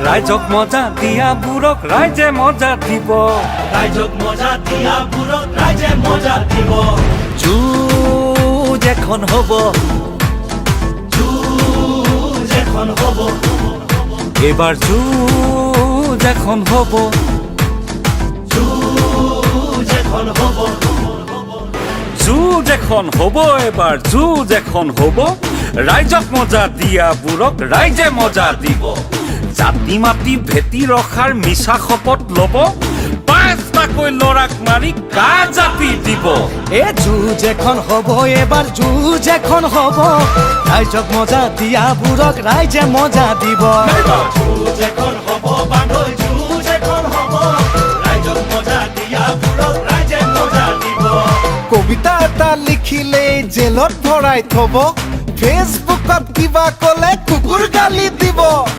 ৰাইজক মজা দিয়া বুৰক ৰাইজে মজা দিব, ৰাইজক মজা দিয়া বুৰক ৰাইজে মজা দিব। যুঁজ এখন হ'ব, যুঁজ এখন হ'ব, এইবাৰ যুঁজ এখন হ'ব, যুঁজ এখন হ'ব, যুঁজ এখন হ'ব, এবাৰ যুঁজ এখন হ'ব। ৰাইজক মজা দিয়া বুৰক ৰাইজে মজা দিব, জাতি মাতি ভেটি ৰখাৰ মিছা শপত ল'ব, ৫টাকৈ ল'ৰাক মাৰি কা জাতি দিব। এ যুঁজ এখন হ'ব, এবাৰ যুঁজ এখন হ'ব, ৰাইজক মজা দিয়া বুৰক ৰাইজে মজা দিব। যুঁজ এখন হ'ব বান্ধৈ, যুঁজ এখন হ'ব, ৰাইজক মজা দিয়া বুৰক ৰাইজে মজা দিব। কবিতা এটা লিখিলেই জেলত ভৰাই থব, ফেচবুকত কিবা ক'লে কুকুৰ গালি দিব।